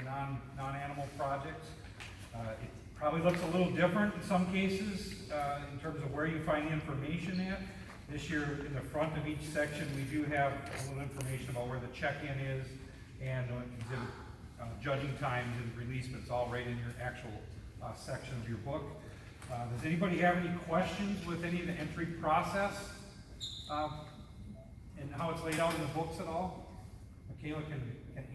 non-animal projects. It probably looks a little different in some cases in terms of where you find the information at. This year, in the front of each section, we do have a little information about where the check-in is and judging times and releasements, all right in your actual section of your book. Does anybody have any questions with any of the entry process and how it's laid out in the books at all? Michaela can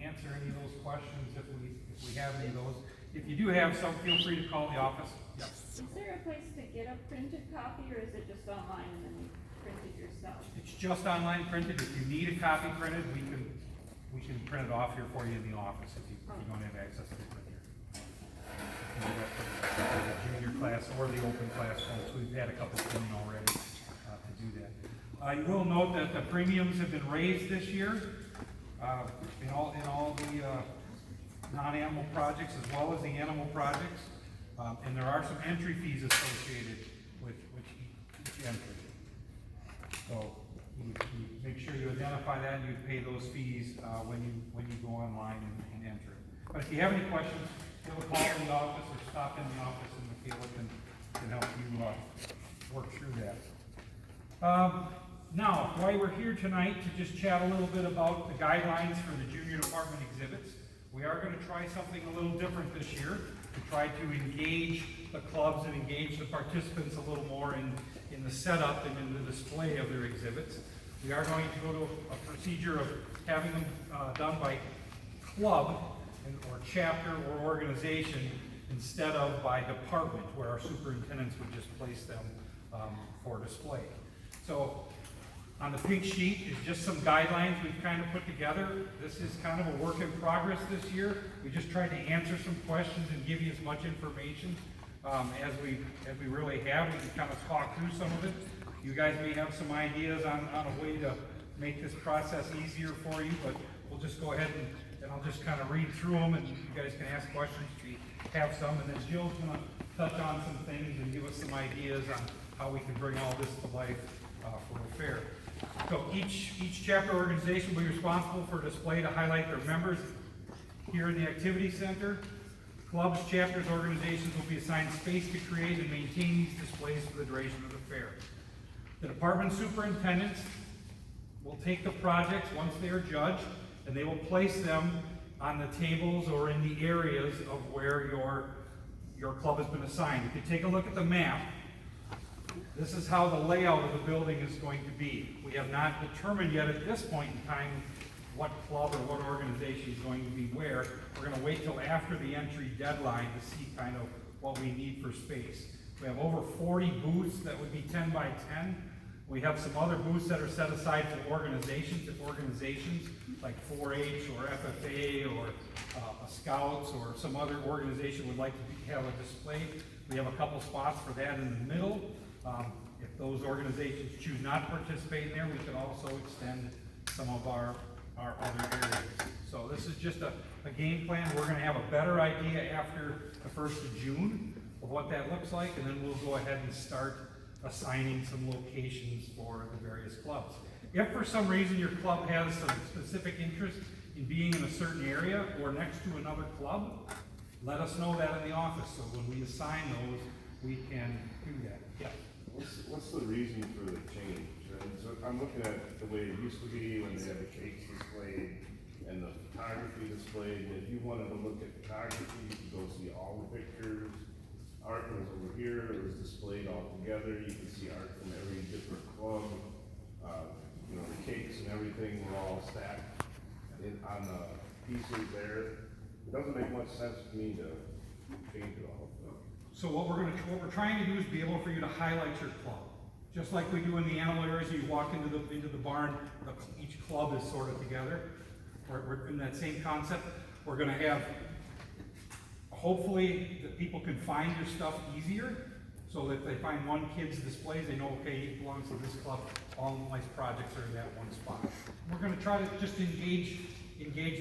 answer any of those questions if we have any of those. If you do have some, feel free to call the office. Yep. Is there a place to get a printed copy, or is it just online and then you print it yourself? It's just online printed. If you need a copy printed, we can print it off here for you in the office if you don't have access to it here. The junior class or the open class folks, we've had a couple coming already to do that. You will note that the premiums have been raised this year in all the non-animal projects as well as the animal projects, and there are some entry fees associated with each entry. So you make sure you identify that and you pay those fees when you go online and enter it. But if you have any questions, give a call in the office or stop in the office and Michaela can help you work through that. Now, why we're here tonight to just chat a little bit about the guidelines for the junior department exhibits. We are going to try something a little different this year to try to engage the clubs and engage the participants a little more in the setup and in the display of their exhibits. We are going to go to a procedure of having them done by club or chapter or organization instead of by department, where our superintendents would just place them for display. So on the pink sheet is just some guidelines we've kind of put together. This is kind of a work in progress this year. We just tried to answer some questions and give you as much information as we really have. We can kind of talk through some of it. You guys may have some ideas on a way to make this process easier for you, but we'll just go ahead and I'll just kind of read through them and you guys can ask questions if you have some. And then Jill's going to touch on some things and give us some ideas on how we can bring all this to life for the fair. So each chapter organization will be responsible for a display to highlight their members here in the activity center. Clubs, chapters, organizations will be assigned space to create and maintain these displays for the duration of the fair. The department superintendents will take the projects once they are judged and they will place them on the tables or in the areas of where your club has been assigned. If you take a look at the map, this is how the layout of the building is going to be. We have not determined yet at this point in time what club or what organization is going to be where. We're going to wait till after the entry deadline to see kind of what we need for space. We have over 40 booths that would be 10 by 10. We have some other booths that are set aside for organizations. If organizations like 4-H or FFA or Scouts or some other organization would like to have a display, we have a couple spots for that in the middle. If those organizations choose not to participate in there, we can also extend some of our other areas. So this is just a game plan. We're going to have a better idea after the 1st of June of what that looks like, and then we'll go ahead and start assigning some locations for the various clubs. If for some reason your club has some specific interest in being in a certain area or next to another club, let us know that in the office. So when we assign those, we can do that. Yeah. What's the reason for the change? So I'm looking at the way it used to be when they had the cakes displayed and the photography displayed. And if you wanted to look at photography, you could go see all the pictures. Art was over here, it was displayed all together. You can see art from every different club. The cakes and everything were all stacked on the pieces there. It doesn't make much sense to me to change it all. So what we're trying to do is be able for you to highlight your club. Just like we do in the animal areas, you walk into the barn, each club is sort of together. We're in that same concept. We're going to have, hopefully, that people can find your stuff easier, so that if they find one kid's displays, they know, okay, it belongs to this club. All my projects are in that one spot. We're going to try to just engage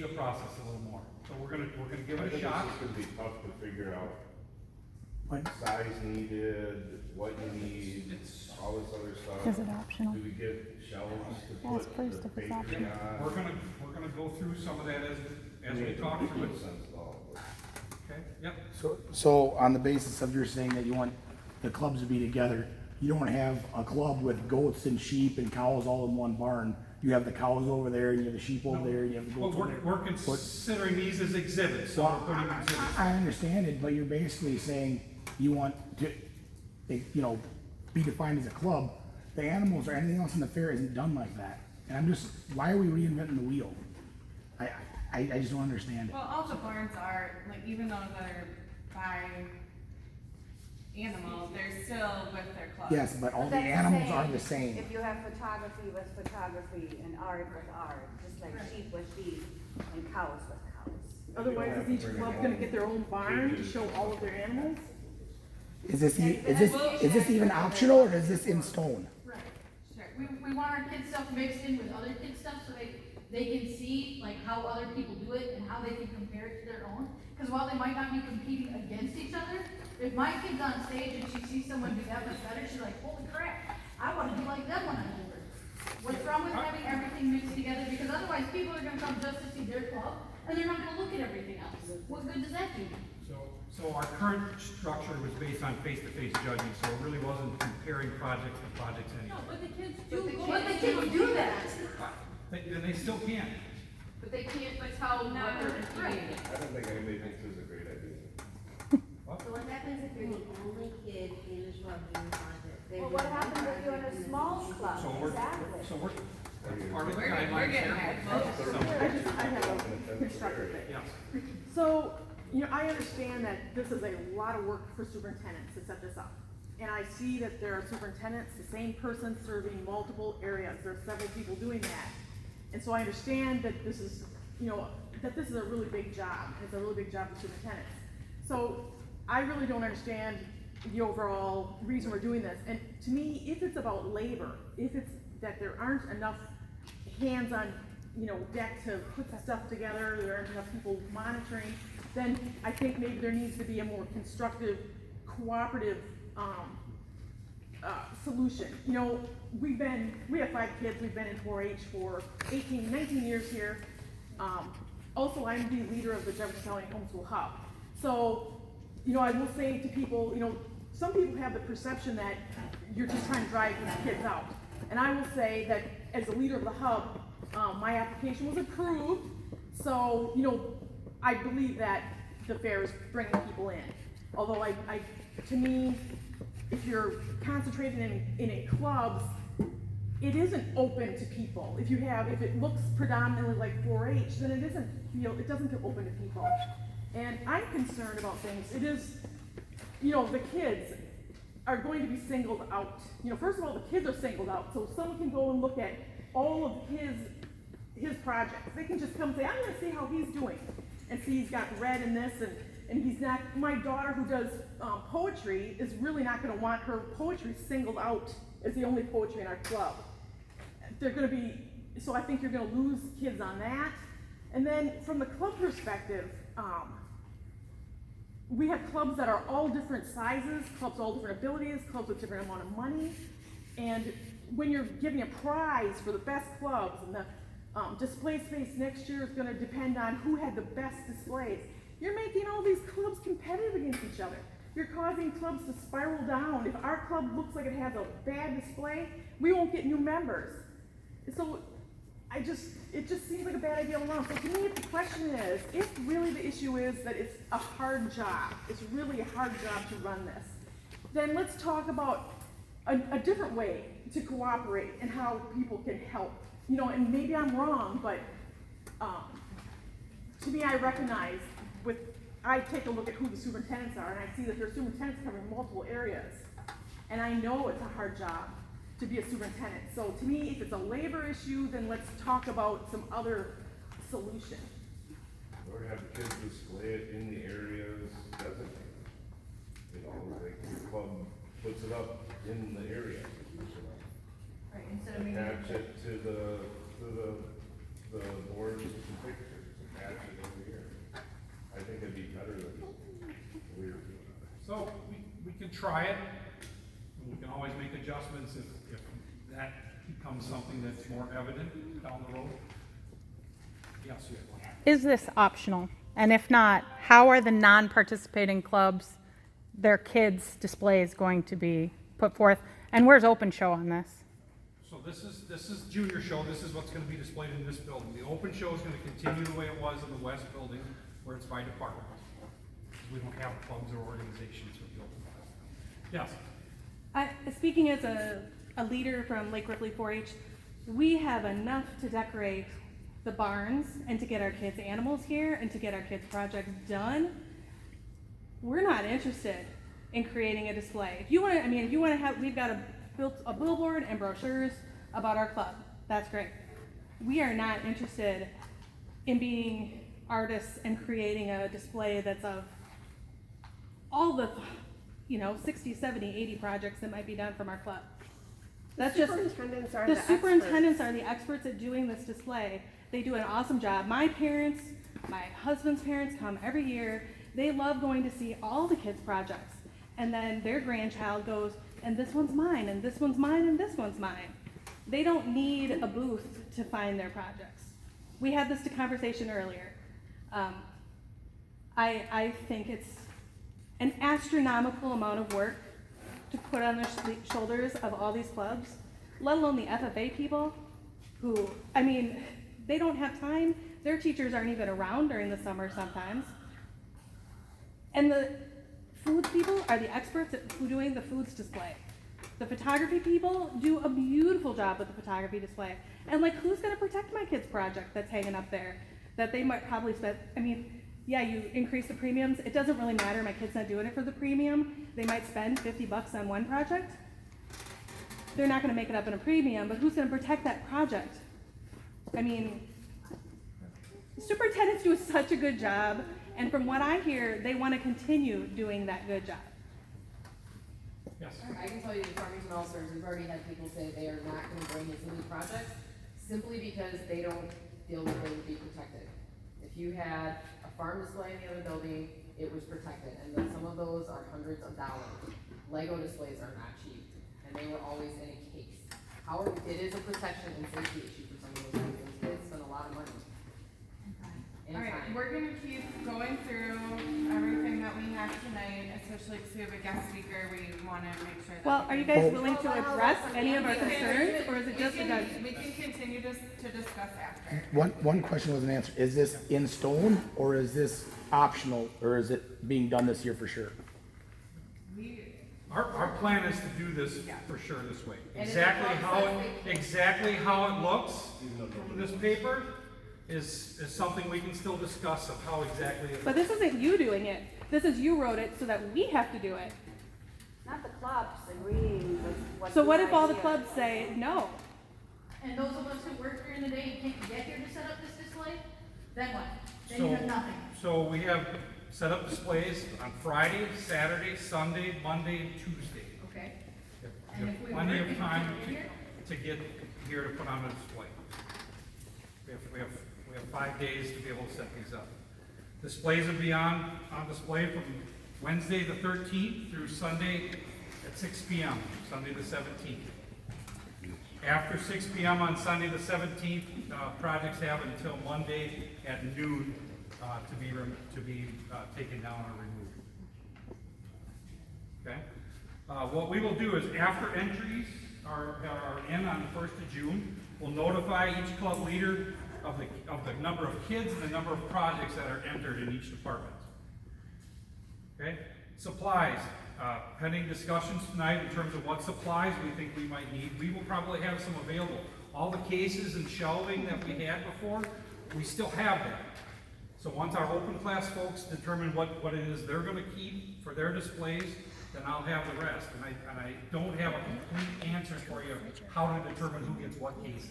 the process a little more. So we're going to give it a shot. It's going to be tough to figure out. Size needed, what you need, all this other stuff. Is it optional? Do we get shelves to Ask put first the if it's bakery optional. on? We're gonna go through some of that as we talk through it. Makes sense at all, but- Okay, yep. So on the basis of you're saying that you want the clubs to be together, you don't wanna have a club with goats and sheep and cows all in one barn. You have the cows over there, and you have the sheep over there, and you have the Well, goats over there. we're considering these as exhibits, so we're putting exhibits. I understand it, but you're basically saying you want to, be defined as a club. The animals or anything else in the fair isn't done like that. And I'm just, why are we reinventing the wheel? I just don't understand it. Well, all the barns are, like, even though they're by animal, they're still with their club. Yes, but all But the that's animals are the same. If you have photography with photography and art with art, just like sheep with sheep and cows with cows. Otherwise, is each club gonna get their own barn to show all of their animals? Is this even optional, or is this in stone? Right, sure. We want our kids' stuff mixed in with other kids' stuff so they can see like how other people do it and how they can compare it to their own. Because while they might not be competing against each other, if my kid's on stage and she sees someone do that much better, she's like, holy crap, I wanna be like them when I'm older. What's wrong with having everything mixed together? Because otherwise people are gonna come just to see their club and they're not gonna look at everything else. What good does that do? So our current structure was based on face-to-face judging, so it really wasn't comparing projects to projects No, anyway. but the kids But do, the but the kids kids do that. Then they still can. But they can't, that's how, Not we're right. I don't think anybody thinks this is a great idea. So what happens if you're the only kid in a shrub doing project? Well, what happens if you're in a small club? So we're, Exactly. so we're, part of the We're guidelines getting here. it. So, I have a constructive thing. yes. So, I understand that this is a lot of work for superintendents to set this up. And I see that there are superintendents, the same person serving multiple areas, there are several people doing that. And so I understand that this is, that this is a really big job, and it's a really big job for superintendents. So I really don't understand the overall reason we're doing this. And to me, if it's about labor, if it's that there aren't enough hands on, deck to put the stuff together, there aren't enough people monitoring, then I think maybe there needs to be a more constructive, cooperative, solution. We have 5 kids, we've been in 4-H for 19 years here. Also, I'm the leader of the Jefferson County Homeschool Hub. So, I will say to people, some people have the perception that you're just trying to drive these kids out. And I will say that as a leader of the hub, my application was approved. So, I believe that the fair is bringing people in. Although to me, if you're concentrating in clubs, it isn't open to people. If it looks predominantly like 4-H, then it doesn't feel open to people. And I'm concerned about things. It is, the kids are going to be singled out. First of all, the kids are singled out, so someone can go and look at all of his projects. They can just come and say, I'm gonna see how he's doing. And see he's got red in this, and he's not, my daughter who does poetry is really not gonna want her poetry singled out as the only poetry in our club. So I think you're gonna lose kids on that. And then from the club perspective, we have clubs that are all different sizes, clubs all different abilities, clubs with different amount of money. And when you're giving a prize for the best clubs, and the display space next year is gonna depend on who had the best displays, you're making all these clubs competitive against each other. You're causing clubs to spiral down. If our club looks like it has a bad display, we won't get new members. So it just seems like a bad idea all around. So to me, if the question is, if really the issue is that it's a hard job, it's really a hard job to run this, then let's talk about a different way to cooperate and how people can help. And maybe I'm wrong, but to me, I recognize I take a look at who the superintendents are, and I see that there are superintendents covering multiple areas. And I know it's a hard job to be a superintendent. So to me, if it's a labor issue, then let's talk about some other solution. Or have the kids display it in the areas designated. Like the club puts it up in the area. right, instead of making. Attach it to the boards and pictures, attach it over here. I think it'd be better than we're doing it. So we can try it. We can always make adjustments if that becomes something that's more evident down the road. Yes, you have one. is this optional? And if not, how are the non-participating clubs, their kids' displays going to be put forth? And where's open show on this? So this is junior show, this is what's gonna be displayed in this building. The open show is gonna continue the way it was in the west building, where it's by department. We don't have clubs or organizations for the open class. Yes? Speaking as a leader from Lake Ripley 4-H, we have enough to decorate the barns and to get our kids' animals here and to get our kids' projects done. We're not interested in creating a display. If you want to have, we've got built a billboard and brochures about our club. That's great. We are not interested in being artists and creating a display that's of all the, 60, 70, 80 projects that might be done from our club. That's just, the superintendents are the experts at doing this display. They do an awesome job. My parents, my husband's parents come every year. They love going to see all the kids' projects. And then their grandchild goes, and this one's mine, and this one's mine, and this one's mine. They don't need a booth to find their projects. We had this conversation earlier. I think it's an astronomical amount of work to put on the shoulders of all these clubs, let alone the FFA people who, they don't have time. Their teachers aren't even around during the summer sometimes. And the foods people are the experts at doing the foods display. The photography people do a beautiful job with the photography display. And who's gonna protect my kid's project that's hanging up there that they might probably spend, yeah, you increase the premiums. It doesn't really matter. My kid's not doing it for the premium. They might spend $50 on one project. They're not gonna make it up in a premium, but who's gonna protect that project? Superintendents do such a good job, and from what I hear, they want to continue doing that good job. Yes? I can tell you, the Farmington All-Stars, we've already had people say they are not going to bring us any projects simply because they don't feel that they would be protected. If you had a farm display in the other building, it was protected, and then some of those are hundreds of dollars. Lego displays are not cheap, and they were always in a case. However, it is a protection and safety issue for some of those kids. Those kids spend a lot of money. All right, we're gonna keep going through everything that we have tonight, especially because we have a guest speaker. We want to make sure that. Well, are you guys willing to address any of our concerns, or is it just a done? We can continue to discuss after. One question wasn't answered. Is this in stone, or is this optional, or is it being done this year for sure? Our plan is to do this for sure this way. Exactly how it looks from this paper is something we can still discuss of how exactly it. But this isn't you doing it. This is you wrote it so that we have to do it. Not the clubs agreeing with what. So what your if all the idea clubs is. say no? And those of us who work during the day and can't get here to set up this display, then what? Then you have nothing. So we have set up displays on Friday, Saturday, Sunday, Monday, and Tuesday. Okay. You have plenty of time to get here to put on a display. We have 5 days to be able to set these up. Displays will be on display from Wednesday the 13th through Sunday at 6 p.m., Sunday the 17th. After 6 p.m. on Sunday the 17th, projects have until Monday at noon to be taken down or removed. Okay? What we will do is after entries are in on the 1st of June, we'll notify each club leader of the number of kids and the number of projects that are entered in each department. Okay? Supplies. Pending discussions tonight in terms of what supplies we think we might need. We will probably have some available. All the cases and shelving that we had before, we still have that. So once our open class folks determine what it is they're going to keep for their displays, then I'll have the rest. And I don't have a complete answer for you how to determine who gets what cases.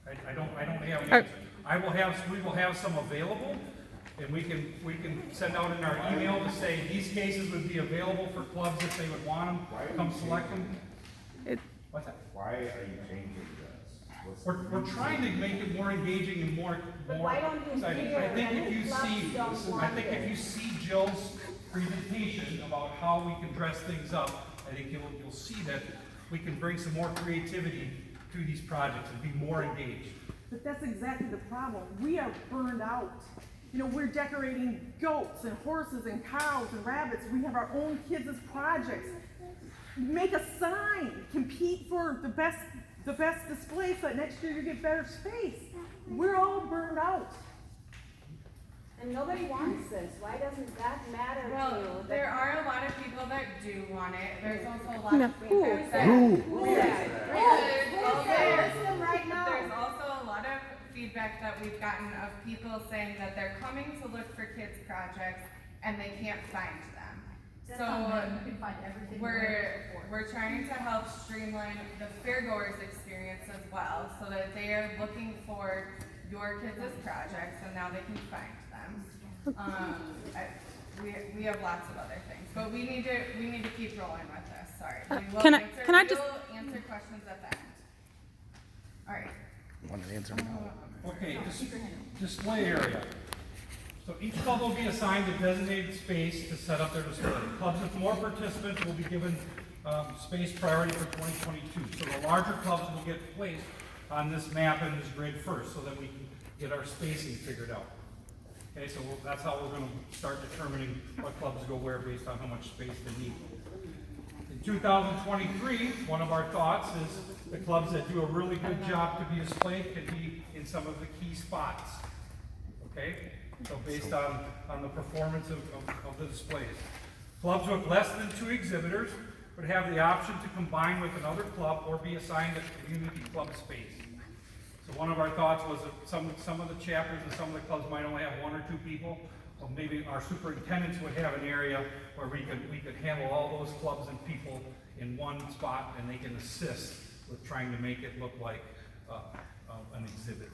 I don't have an answer. We will have some available, and we can send out in our email to say these cases would be available for clubs if they would want them. Come select them. What's that? Why are you changing this? We're trying to make it more engaging and more why don't you exciting. hear I think any clubs don't want if you see Jill's presentation about how we can dress things up, I think you'll see that we can bring some more creativity to these projects and be more engaged. But that's exactly the problem. We are burned out. You know, we're decorating goats and horses and cows and rabbits. We have our own kids' projects. Make a sign, compete for the best display so that next year you get better space. We're all burned out. And nobody wants this, why doesn't that matter to you? Well, there are a lot of people that do want it. There's also a lot No. of feedback that. There's also a lot of feedback that we've gotten of people saying that they're coming to look for kids' projects and they can't find them. That's So not bad. You can find everything we're trying to help streamline the fairgoers experience as well, so that they are looking for your kids' projects and now they can find them. We have lots of other things, but we need to keep rolling with this. Sorry. We will Can I answer, just- we'll answer questions at the end. All right. Want to answer now? Okay, display area. So each club will be assigned a designated space to set up their display. Clubs with more participants will be given space priority for 2022. So the larger clubs will get placed on this map and this grid first, so that we can get our spacing figured out. Okay, so that's how we're going to start determining what clubs go where based on how much space they need. In 2023, one of our thoughts is the clubs that do a really good job to be displayed can be in some of the key spots. Okay, so based on the performance of the displays. Clubs with less than 2 exhibitors would have the option to combine with another club or be assigned a community club space. So one of our thoughts was that some of the chapters and some of the clubs might only have 1 or 2 people. Well, maybe our superintendents would have an area where we could handle all those clubs and people in one spot, and they can assist with trying to make it look like an exhibit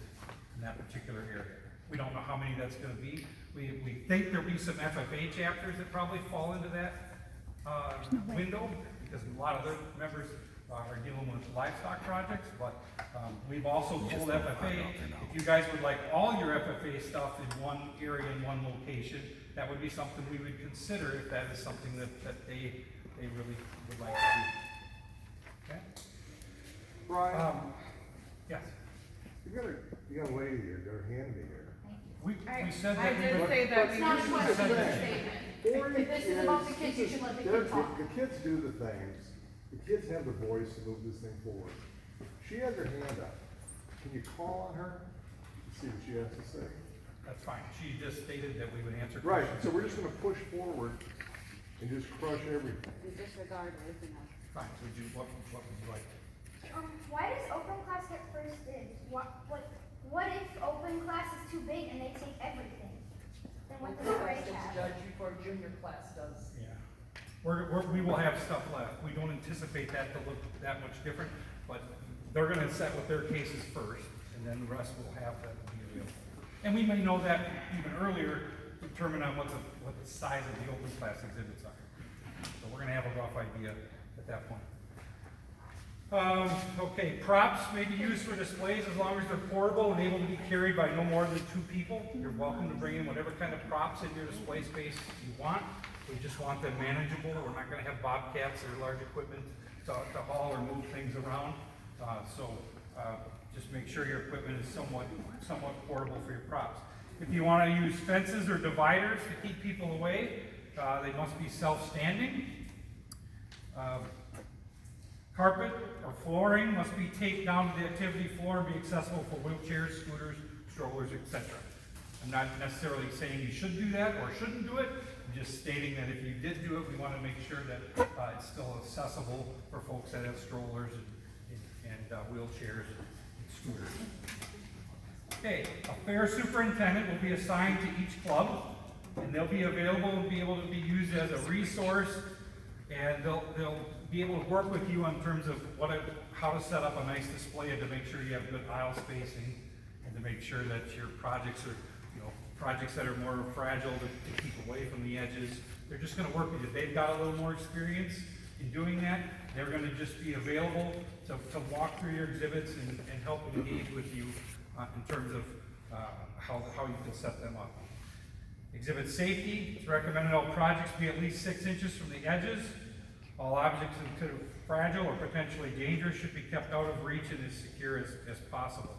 in that particular area. We don't know how many that's going to be. We think there'll be some FFA chapters that probably fall into that window, because a lot of their members are dealing with livestock projects, but we've also told FFA, if you guys would like all your FFA stuff in one area, in one location, that would be something we would consider if that is something that they really would like to do. Okay? Brian, Yes. you got a lady here, got her hand in the air. We said I that we did would. say that It's we not a would. question, it's a statement. If this is about the kids, you should let the kids talk. The kids do the things, the kids have the voice to move this thing forward. She has her hand up. Can you call on her to see what she has to say? That's fine. She just stated that we would answer Right, questions. so we're just gonna push forward and just crush everything. You disregard everything else. Fine. Would you, what would you like? Why does open class get first dibs? What if open class is too big and they take everything? Then what does grade have? Judge before junior class does. Yeah. We will have stuff left. We don't anticipate that to look that much different, but they're gonna set with their cases first, and then the rest will have that be available. And we may know that even earlier, determine on what the size of the open class exhibits are. So we're gonna have a rough idea at that point. Okay, props may be used for displays as long as they're portable and able to be carried by no more than 2 people. You're welcome to bring in whatever kind of props in your display space you want. We just want them manageable. We're not gonna have bobcats or large equipment to haul or move things around. Just make sure your equipment is somewhat portable for your props. If you wanna use fences or dividers to keep people away, they must be self-standing. Carpet or flooring must be taped down to the activity floor and be accessible for wheelchairs, scooters, strollers, etc. I'm not necessarily saying you should do that or shouldn't do it. I'm just stating that if you did do it, we want to make sure that it's still accessible for folks that have strollers and wheelchairs and scooters. Okay, a fair superintendent will be assigned to each club, and they'll be available and be able to be used as a resource, and they'll be able to work with you in terms of how to set up a nice display and to make sure you have good aisle spacing, and to make sure that your projects are, projects that are more fragile to keep away from the edges. They're just going to work with you. They've got a little more experience in doing that. They're going to just be available to walk through your exhibits and help engage with you in terms of how you can set them up. Exhibit safety. It's recommended all projects be at least 6 inches from the edges. All objects considered fragile or potentially dangerous should be kept out of reach and as secure as possible.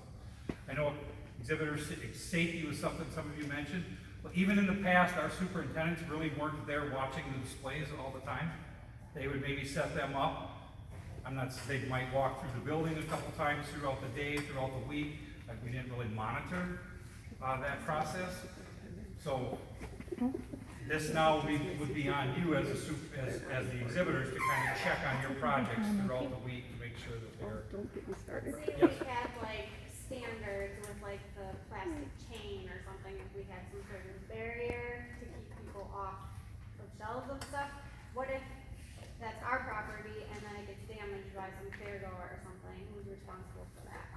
I know exhibitor safety was something some of you mentioned, but even in the past, our superintendents really weren't there watching the displays all the time. They would maybe set them up. They might walk through the building a couple times throughout the day, throughout the week, like we didn't really monitor that process. So this now would be on you as the exhibitors to kind of check on your projects throughout the week to make sure that they're. Don't get me started. Say Yes. we had like standards with like the plastic chain or something, if we had some sort of barrier to keep people off of shelves and stuff, what if that's our property and then it gets damaged by some fair goer or something, who's responsible for that?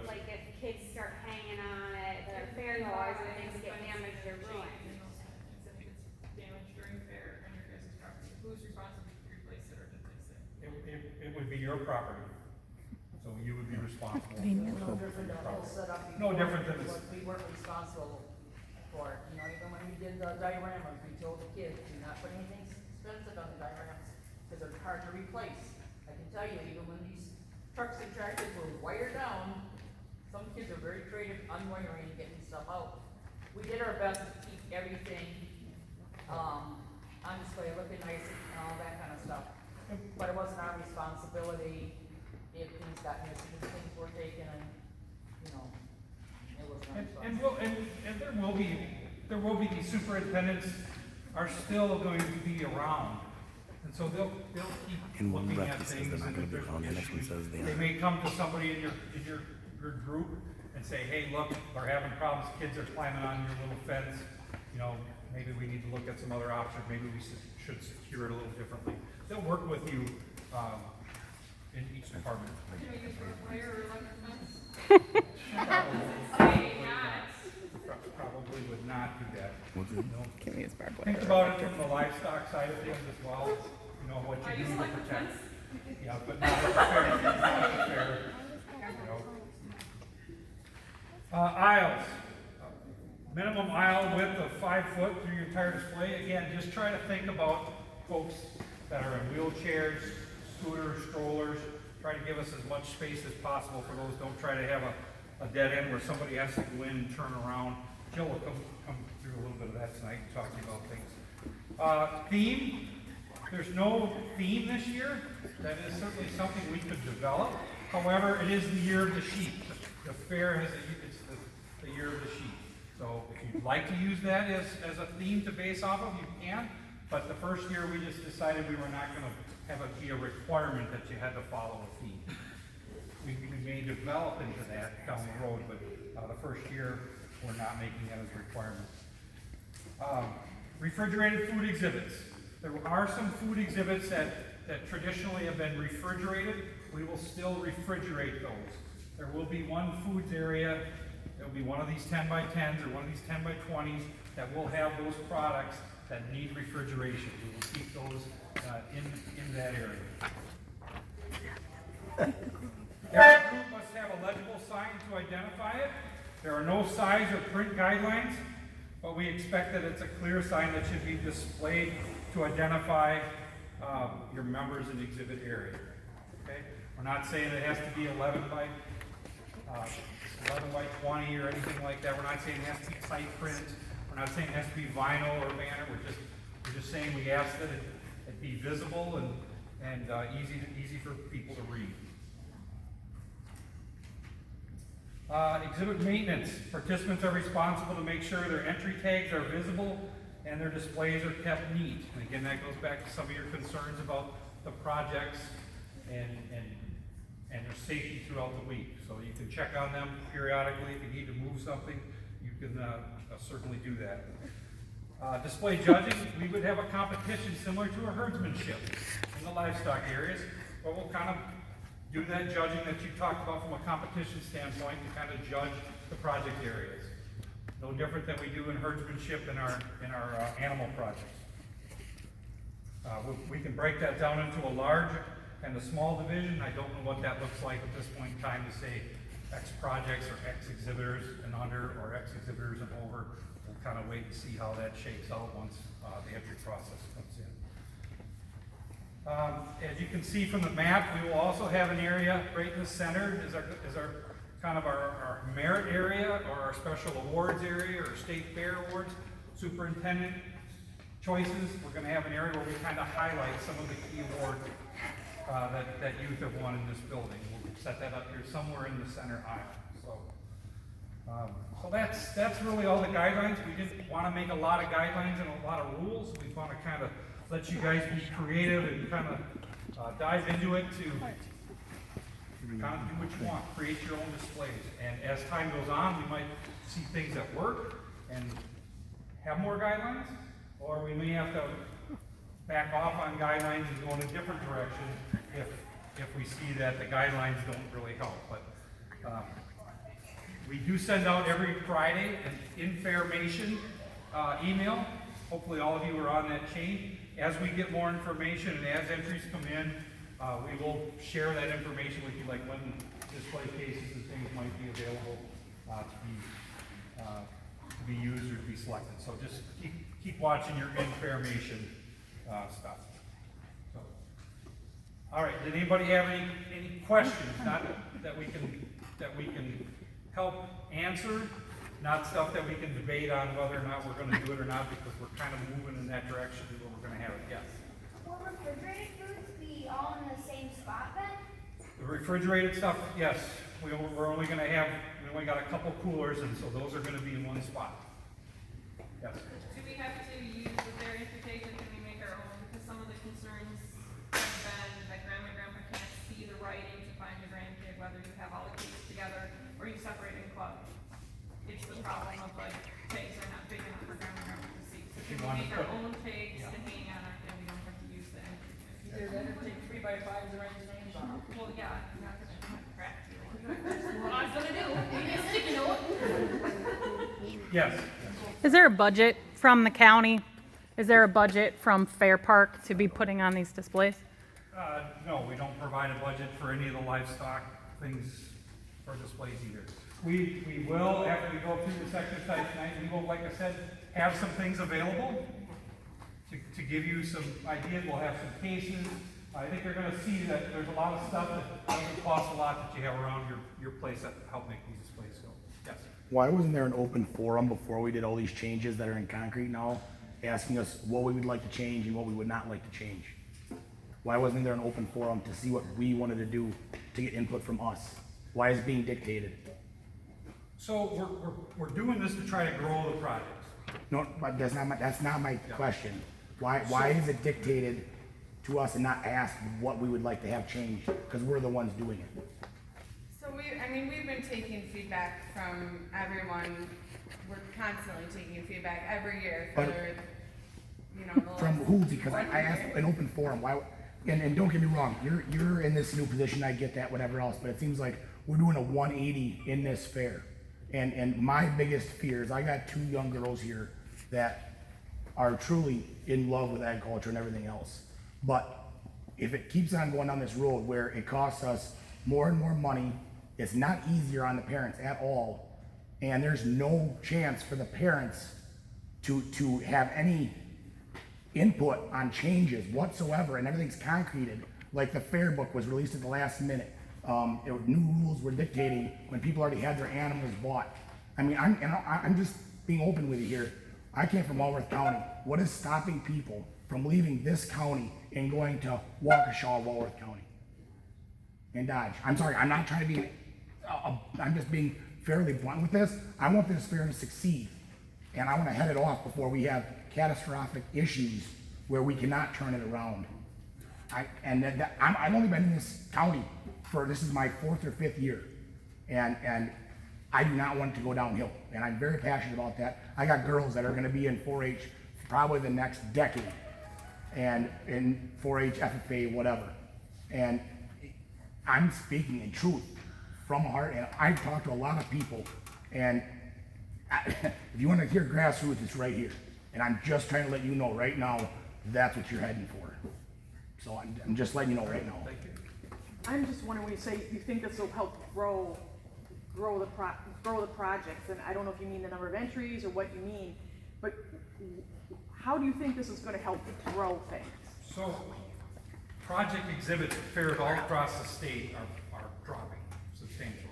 Like if kids start hanging on it, the fair goers and things get damaged or ruined. If it gets damaged during fair on your guys' property, who's responsible to replace it or to fix it? It would be your property, so you would be responsible. No different than the whole setup before. No different than What we weren't responsible for, you know, even when we did the dioramas, we told the kids, do not put anything expensive on the dioramas, because they're hard to replace. I can tell you, even when these trucks and tractors were wired down, some kids are very creative unwiring and getting stuff out. We did our best to keep everything, on display, looking nice and all that kind of stuff. But it wasn't our responsibility if things got missing, if things were taken and, you know, it wasn't our responsibility. And there will be these superintendents are still going to be around. And so they'll keep And one looking rep at says things, they're not and gonna if be there's around, the next one issues, says they they are. may come to somebody in your group and say, hey, look, we're having problems, kids are climbing on your little fence, you know, maybe we need to look at some other options, maybe we should secure it a little differently. They'll work with you, in each department. Can we use wire or electric fence? Probably would not do that. What's it? No. Can we use barbed wire? Think about it from the livestock side of things as well, you know, what you do to protect. Yeah, but not at the fair, not at the fair, you know. Aisles. Minimum aisle width of 5 foot through your entire display. Again, just try to think about folks that are in wheelchairs, scooters, strollers. Try to give us as much space as possible for those. Don't try to have a dead end where somebody has to go in and turn around. Jill will come through a little bit of that tonight and talk to you about things. Theme, there's no theme this year. That is certainly something we could develop. However, it is the year of the sheep. The fair it's the year of the sheep. So if you'd like to use that as a theme to base off of, you can. But the first year we just decided we were not going to have it be a requirement that you had to follow a theme. We may develop into that down the road, but the first year we're not making that as a requirement. Refrigerated food exhibits. There are some food exhibits that traditionally have been refrigerated. We will still refrigerate those. There will be one foods area. There will be one of these 10 by 10s or one of these 10 by 20s that will have those products that need refrigeration. We will keep those in that area. Every group must have a legible sign to identify it. There are no size or print guidelines, but we expect that it's a clear sign that should be displayed to identify your members in the exhibit area. Okay? We're not saying it has to be 11 by 20 or anything like that. We're not saying it has to be tight print. We're not saying it has to be vinyl or banner. We're just saying we ask that it be visible and easy for people to read. Exhibit maintenance. Participants are responsible to make sure their entry tags are visible and their displays are kept neat. And again, that goes back to some of your concerns about the projects and their safety throughout the week. So you can check on them periodically. If you need to move something, you can certainly do that. Display judging, we would have a competition similar to a herdsmanship in the livestock areas, but we'll kind of do that judging that you talked about from a competition standpoint to kind of judge the project areas. No different than we do in herdsmanship in our animal projects. We can break that down into a large and a small division. I don't know what that looks like at this point in time to say X projects or X exhibitors and under or X exhibitors and over. We'll kind of wait and see how that shakes out once the entry process comes in. As you can see from the map, we will also have an area right in the center is our kind of our merit area, or our special awards area, or state fair awards, superintendent choices. We're going to have an area where we kind of highlight some of the key awards that youth have won in this building. We'll set that up here somewhere in the center aisle. So that's really all the guidelines. We didn't want to make a lot of guidelines and a lot of rules. We want to kind of let you guys be creative and kind of dive into it to kind of do what you want, create your own displays. And as time goes on, we might see things that work and have more guidelines, or we may have to back off on guidelines and go in a different direction if we see that the guidelines don't really help. But we do send out every Friday an information email. Hopefully all of you are on that chain. As we get more information and as entries come in, we will share that information with you, like when display cases and things might be available to be used or to be selected. So just keep watching your information stuff. So, all right. Did anybody have any questions? Not that we can help answer, not stuff that we can debate on whether or not we're going to do it or not, because we're kind of moving in that direction where we're going to have it. Yes. Will refrigerated foods be all in the same spot then? The refrigerated stuff, yes. We're only going to have, we only got a couple coolers, and so those are going to be in one spot. Yes. Do we have to use the fair interpretation? Can we make our own? Because some of the concerns have been that grandma and grandpa can't see the writing to find the grandkid, whether you have all the kids together or you separate in clubs. It's the problem of like tags are not big enough for grandma and grandpa to see. So can we make our own tags to hang on our, and we don't have to use the entry. Either that or take 3x5s and write the names on them. Well, yeah, I'm not gonna crack you. What I was gonna do, maybe a sticky note. Yes. Is there a budget from the county? Is there a budget from Fair Park to be putting on these displays? No, we don't provide a budget for any of the livestock things for displays either. We will, after we go through this exercise tonight, we will, like I said, have some things available to give you some ideas. We'll have some cases. I think you're going to see that there's a lot of stuff that doesn't cost a lot that you have around your place that help make these displays go. Yes. Why wasn't there an open forum before we did all these changes that are in concrete now, asking us what we would like to change and what we would not like to change? Why wasn't there an open forum to see what we wanted to do to get input from us? Why is it being dictated? So we're doing this to try to grow the projects. No, but that's not my question. Why is it dictated to us and not asked what we would like to have changed? Because we're the ones doing it. So we've been taking feedback from everyone. We're constantly taking feedback every year for, From who? Because I asked an open forum. Why? And don't get me wrong, you're in this new position. I get that, whatever else. But it seems like we're doing a 180 in this fair. And my biggest fear is I got two young girls here that are truly in love with agriculture and everything else. But if it keeps on going down this road where it costs us more and more money, it's not easier on the parents at all, and there's no chance for the parents to have any input on changes whatsoever, and everything's concreted. Like the fair book was released at the last minute. New rules were dictating when people already had their animals bought. I mean, I'm just being open with you here. I came from Walworth County. What is stopping people from leaving this county and going to Waukesha, Walworth County, and Dodge? I'm sorry, I'm not trying to be, I'm just being fairly blunt with this. I want this fair to succeed, and I want to head it off before we have catastrophic issues where we cannot turn it around. I've only been in this county this is my 4th or 5th year, and I do not want it to go downhill, and I'm very passionate about that. I got girls that are going to be in 4-H probably the next decade, and in 4-H, FFA, whatever, and I'm speaking in truth from the heart, and I've talked to a lot of people, and if you want to hear grassroots, it's right here, and I'm just trying to let you know right now that's what you're heading for. So I'm just letting you know right now. I'm just wondering when you say you think this will help grow the projects, and I don't know if you mean the number of entries or what you mean, but how do you think this is going to help grow things? So project exhibits at fairs all across the state are dropping substantially.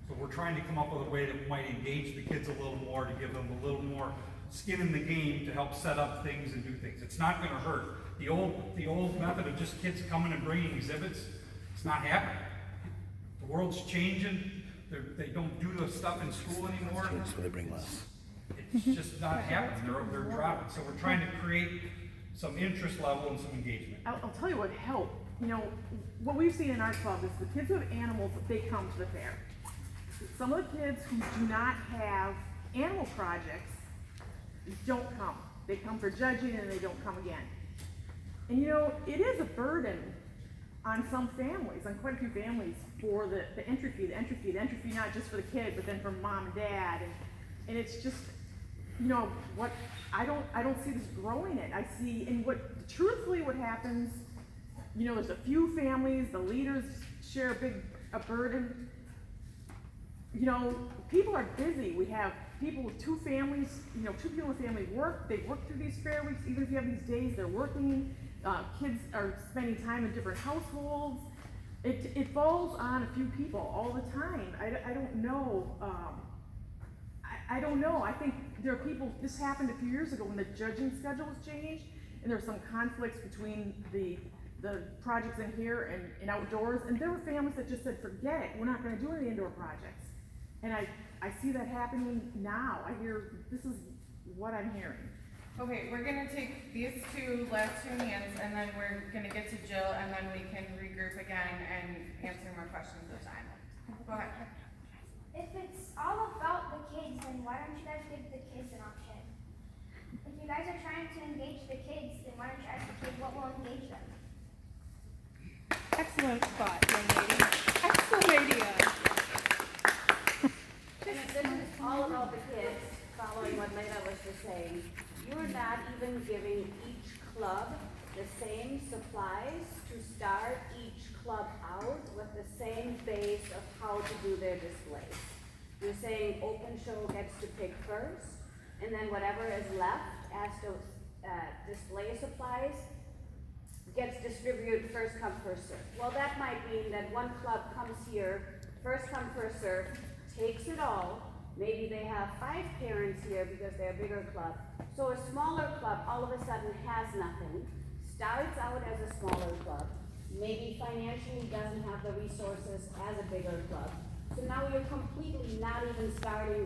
So we're trying to come up with a way that might engage the kids a little more, to give them a little more skin in the game to help set up things and do things. It's not gonna hurt. The old method of just kids coming and bringing exhibits, it's not happening. The world's changing. They don't do the stuff in school anymore. So they bring less. It's just not happening. They're dropping. So we're trying to create some interest level and some engagement. I'll tell you what helped. You know, what we've seen in our club is the kids who have animals, they come to the fair. Some of the kids who do not have animal projects don't come. They come for judging and they don't come again. And you know, it is a burden on some families, on quite a few families, for the entry fee not just for the kid, but then for mom and dad. And it's just, you know, what, I don't see this growing it. I see, and what, truthfully what happens, you know, there's a few families, the leaders share a burden. You know, people are busy. We have people with two families, you know, two people in the family work, they work through these fair weeks, even if you have these days, they're working. Kids are spending time in different households. It falls on a few people all the time. I don't know. I don't know. I think there are people, this happened a few years ago when the judging schedule was changed, and there were some conflicts between the projects in here and outdoors, and there were families that just said, forget it, we're not gonna do any indoor projects. And I see that happening now. This is what I'm hearing. Okay, we're gonna take these last two hands, and then we're gonna get to Jill, and then we can regroup again and answer more questions at a time. Go ahead. If it's all about the kids, then why don't you guys give the kids an option? If you guys are trying to engage the kids, then why don't you ask the kids what will engage them? Excellent thought, young lady. Excellent idea. And if this is all about the kids, following what Leda was just saying, you're not even giving each club the same supplies to start each club out with the same base of how to do their displays. You're saying open show gets to pick first, and then whatever is left as to display supplies gets distributed first come, first served. Well, that might mean that one club comes here, first come, first served, takes it all. Maybe they have 5 parents here because they're a bigger club. So a smaller club all of a sudden has nothing, starts out as a smaller club, maybe financially doesn't have the resources as a bigger club. So now you're completely not even starting